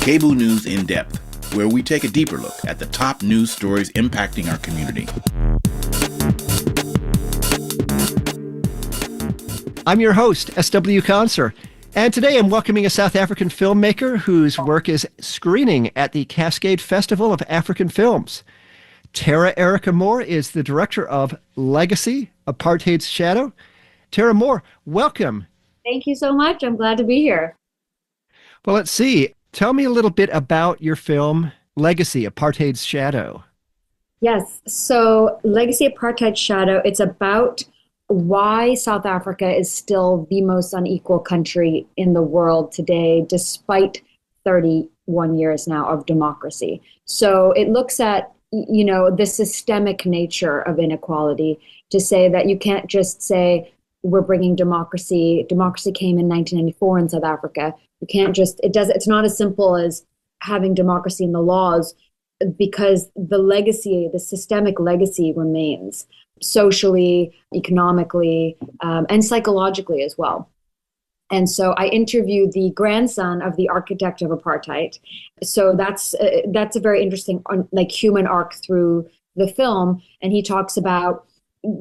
KBOO News In Depth, where we take a deeper look at the top news stories impacting our community. I'm your host, S.W. Conser, and today I'm welcoming a South African filmmaker whose work is screening at the Cascade Festival of African Films. Tara Erica Moore is the director of Legacy, Apartheid's Shadow. Tara Moore, welcome. Thank you so much. I'm glad to be here. Well, let's see. Tell me a little bit about your film, Legacy, Apartheid's Shadow. Yes. So Legacy, Apartheid's Shadow, it's about why South Africa is still the most unequal country in the world today, despite 31 years now of democracy. So it looks at, the systemic nature of inequality, to say that you can't just say we're bringing democracy. Democracy came in 1994 in South Africa. You can't just, it's not as simple as having democracy in the laws, because the systemic legacy remains socially, economically, and psychologically as well. And so I interviewed the grandson of the architect of apartheid. So that's a very interesting human arc through the film. And he talks about,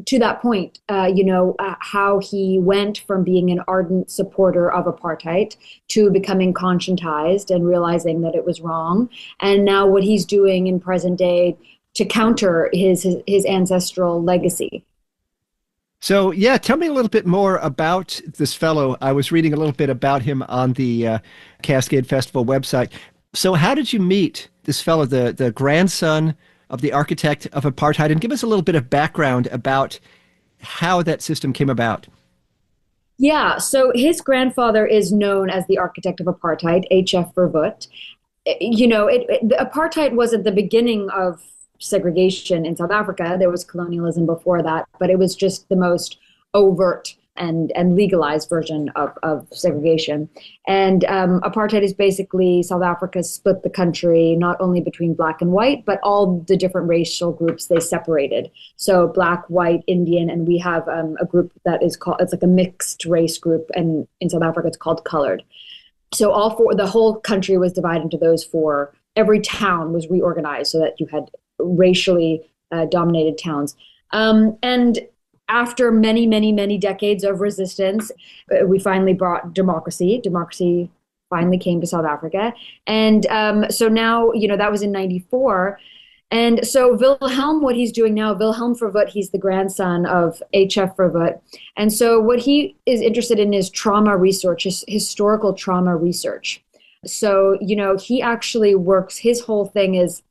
to that point, how he went from being an ardent supporter of apartheid to becoming conscientized and realizing that it was wrong. And now what he's doing in present day to counter his ancestral legacy. So, yeah, tell me a little bit more about this fellow. I was reading a little bit about him on the Cascade Festival website. So how did you meet this fellow, the grandson of the architect of apartheid? And give us a little bit of background about how that system came about. Yeah, so his grandfather is known as the architect of apartheid, H.F. Verwoerd. Apartheid wasn't the beginning of segregation in South Africa. There was colonialism before that, but it was just the most overt and legalized version of segregation. And apartheid is basically South Africa split the country not only between black and white, but all the different racial groups they separated. So black, white, Indian, and we have a group that is called, it's like a mixed race group, and in South Africa it's called colored. So the whole country was divided into those four. Every town was reorganized so that you had racially dominated towns. And after many, many, many decades of resistance, we finally brought democracy. Democracy finally came to South Africa. And so now, that was in 94. And so Wilhelm, what he's doing now, Wilhelm Verwoerd, he's the grandson of H.F. Verwoerd. And so what he is interested in is trauma research, historical trauma research. So, he actually works, his whole thing is,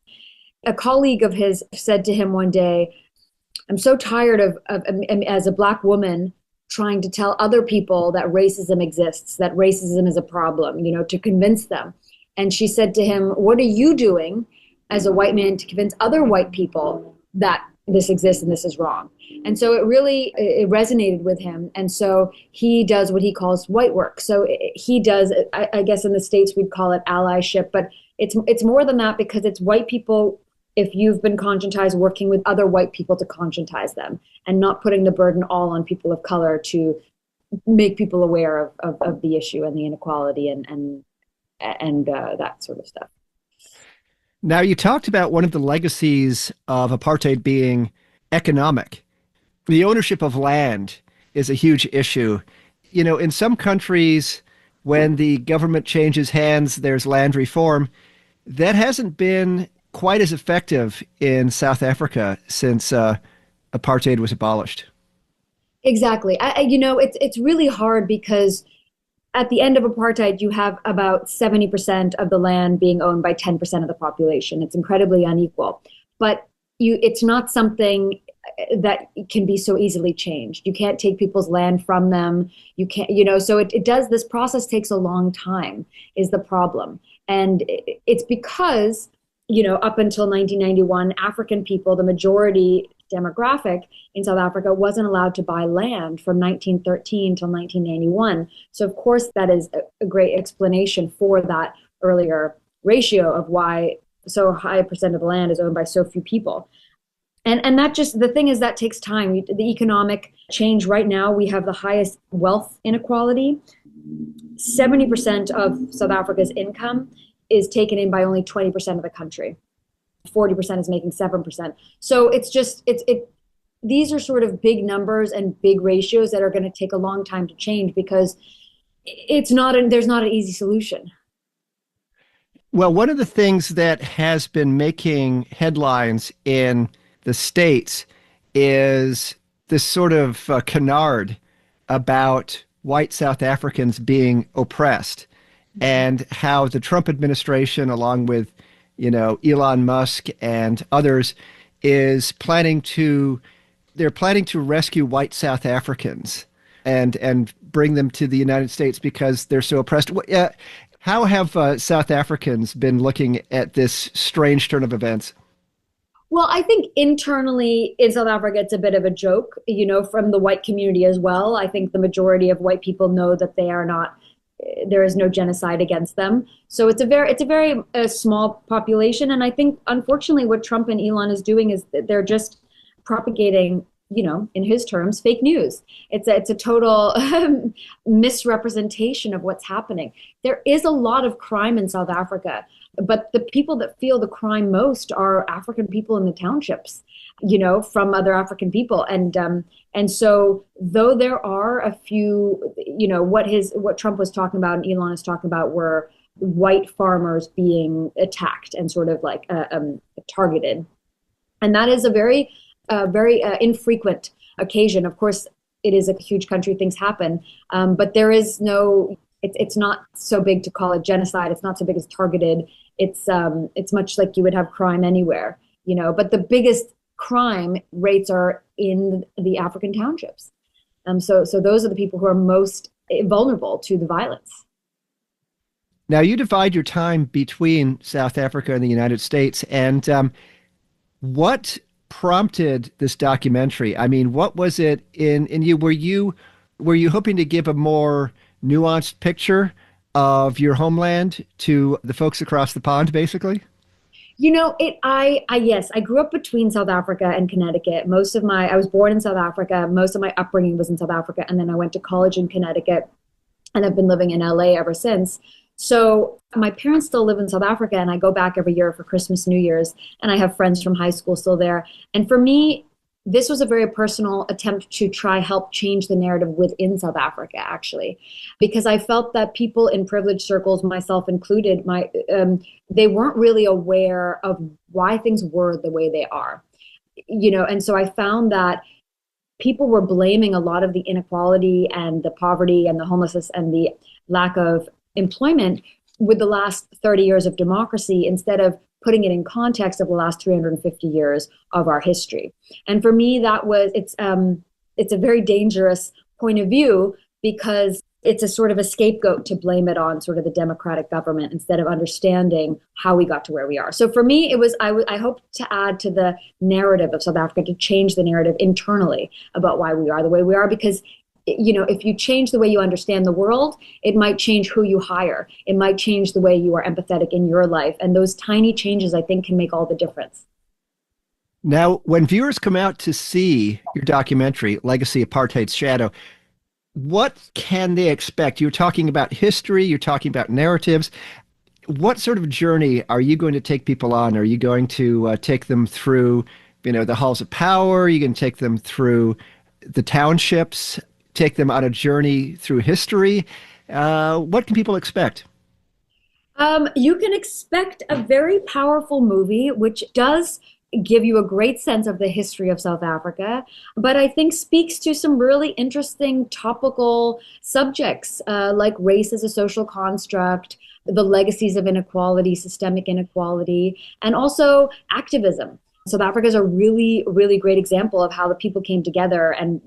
a colleague of his said to him one day, I'm so tired of as a black woman, trying to tell other people that racism exists, that racism is a problem, to convince them. And she said to him, what are you doing as a white man to convince other white people that this exists and this is wrong? And so it resonated with him. And so he does what he calls white work. So he does, I guess in the States we'd call it allyship, but it's more than that, because it's white people, if you've been conscientized, working with other white people to conscientize them, and not putting the burden all on people of color to make people aware of the issue and the inequality and that sort of stuff. Now, you talked about one of the legacies of apartheid being economic. The ownership of land is a huge issue. In some countries, when the government changes hands, there's land reform. That hasn't been quite as effective in South Africa since apartheid was abolished. Exactly. It's really hard, because at the end of apartheid, you have about 70% of the land being owned by 10% of the population. It's incredibly unequal, but it's not something that can be so easily changed. You can't take people's land from them. You can't, so it does, this process takes a long time is the problem. And it's because up until 1991, African people, the majority demographic in South Africa, wasn't allowed to buy land from 1913 till 1991. So of course that is a great explanation for that earlier ratio of why so high a percent of the land is owned by so few people. And that just, the thing is that takes time. The economic change right now, we have the highest wealth inequality. 70% of South Africa's income is taken in by only 20% of the country. 40% is making 7%. So it's just, these are sort of big numbers and big ratios that are going to take a long time to change because there's not an easy solution. Well, one of the things that has been making headlines in the States is this sort of canard about white South Africans being oppressed and how the Trump administration, along with, Elon Musk and others, they're planning to rescue white South Africans and bring them to the United States because they're so oppressed. How have South Africans been looking at this strange turn of events? Well, I think internally in South Africa, it's a bit of a joke, from the white community as well. I think the majority of white people know that there is no genocide against them. So it's a very small population. And I think, unfortunately, what Trump and Elon is doing is that they're just propagating, in his terms, fake news. It's a total misrepresentation of what's happening. There is a lot of crime in South Africa, but the people that feel the crime most are African people in the townships, from other African people. And so though there are a few, what Trump was talking about and Elon is talking about were white farmers being attacked and sort of like targeted. And that is a very infrequent occasion. Of course, it is a huge country, things happen, but there is it's not so big to call it genocide. It's not so big as targeted. It's much like you would have crime anywhere, but the biggest crime rates are in the African townships. So those are the people who are most vulnerable to the violence. Now, you divide your time between South Africa and the United States, and what prompted this documentary? I mean, what was it in you? Were you hoping to give a more nuanced picture of your homeland to the folks across the pond, basically? Yes, I grew up between South Africa and Connecticut. I was born in South Africa. Most of my upbringing was in South Africa. And then I went to college in Connecticut and I've been living in LA ever since. So my parents still live in South Africa and I go back every year for Christmas, New Year's, and I have friends from high school still there. And for me, this was a very personal attempt to try help change the narrative within South Africa, actually, because I felt that people in privileged circles, myself included, they weren't really aware of why things were the way they are, and so I found that people were blaming a lot of the inequality and the poverty and the homelessness and the lack of employment with the last 30 years of democracy instead of putting it in context of the last 350 years of our history. And for me, it's a very dangerous point of view because it's a sort of a scapegoat to blame it on sort of the democratic government instead of understanding how we got to where we are. So for me, I hope to add to the narrative of South Africa, to change the narrative internally about why we are the way we are, because if you change the way you understand the world, it might change who you hire. It might change the way you are empathetic in your life. And those tiny changes, I think, can make all the difference. Now, when viewers come out to see your documentary, Legacy: Apartheid's Shadow, what can they expect? You're talking about history, you're talking about narratives. What sort of journey are you going to take people on? Are you going to take them through, the halls of power? Are you going to take them through the townships? Take them on a journey through history? What can people expect? You can expect a very powerful movie, which does give you a great sense of the history of South Africa, but I think speaks to some really interesting topical subjects like race as a social construct, the legacies of inequality, systemic inequality, and also activism. South Africa is a really, really great example of how the people came together and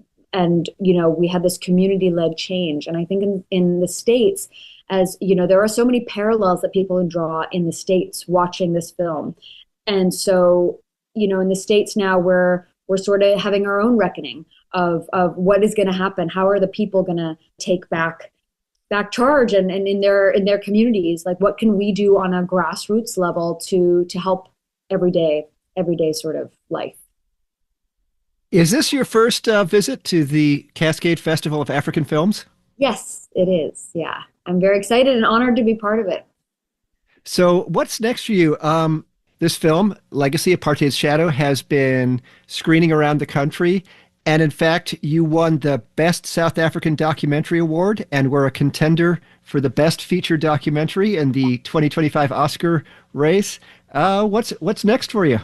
we had this community-led change. And I think in the States, as there are so many parallels that people can draw in the States watching this film. And so, in the States now, we're sort of having our own reckoning of what is going to happen. How are the people going to take back charge and in their communities? Like, what can we do on a grassroots level to help everyday sort of life? Is this your first visit to the Cascade Festival of African Films? Yes, it is. Yeah. I'm very excited and honored to be part of it. So what's next for you? This film, Legacy: Apartheid's Shadow, has been screening around the country. And in fact, you won the Best South African Documentary Award and were a contender for the Best Feature Documentary in the 2025 Oscar race. What's next for you?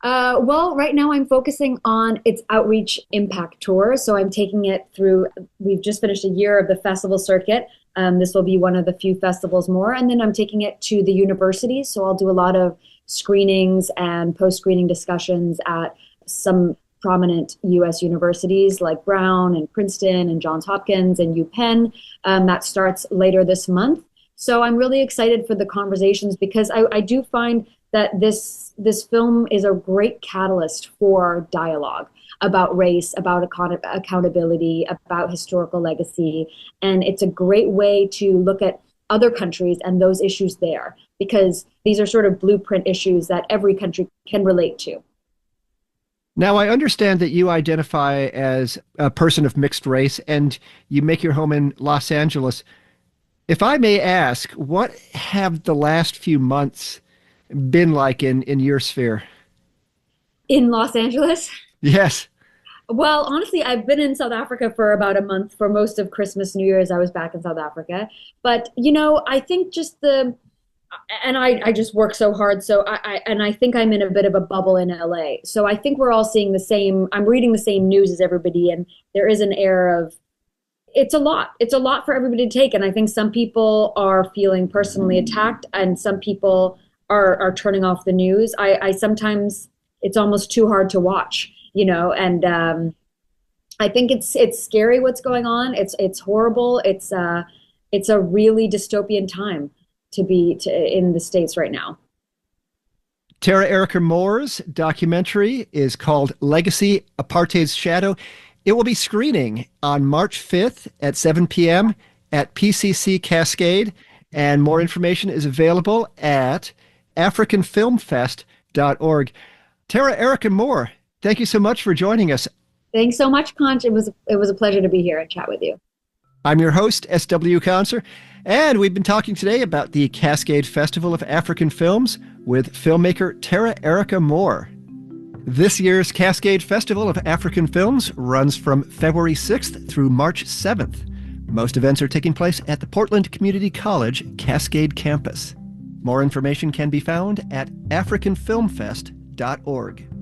Well, right now I'm focusing on its outreach impact tour. So I'm taking it through, we've just finished a year of the festival circuit. This will be one of the few festivals more. And then I'm taking it to the universities. So I'll do a lot of screenings and post-screening discussions at some prominent U.S. universities like Brown and Princeton and Johns Hopkins and UPenn. That starts later this month. So I'm really excited for the conversations because I do find that this film is a great catalyst for dialogue about race, about accountability, about historical legacy. And it's a great way to look at other countries and those issues there, because these are sort of blueprint issues that every country can relate to. Now, I understand that you identify as a person of mixed race and you make your home in Los Angeles. If I may ask, what have the last few months been like in your sphere? In Los Angeles? Yes. Well, honestly, I've been in South Africa for about a month. For most of Christmas, New Year's, I was back in South Africa. But, I think I just work so hard. So I think I'm in a bit of a bubble in LA. So I think we're all seeing the same, I'm reading the same news as everybody. And there is an air of, it's a lot for everybody to take. And I think some people are feeling personally attacked and some people are turning off the news. I sometimes, it's almost too hard to watch, and I think it's scary what's going on. It's horrible. It's a really dystopian time to be in the States right now. Tara Erica Moore's documentary is called Legacy: Apartheid's Shadow. It will be screening on March 5th at 7 p.m. at PCC Cascade, and more information is available at africanfilmfest.org. Tara Erica Moore, thank you so much for joining us. Thanks so much, Conch. It was a pleasure to be here and chat with you. I'm your host, S.W. Conser, and we've been talking today about the Cascade Festival of African Films with filmmaker Tara Erica Moore. This year's Cascade Festival of African Films runs from February 6th through March 7th. Most events are taking place at the Portland Community College Cascade campus. More information can be found at africanfilmfest.org.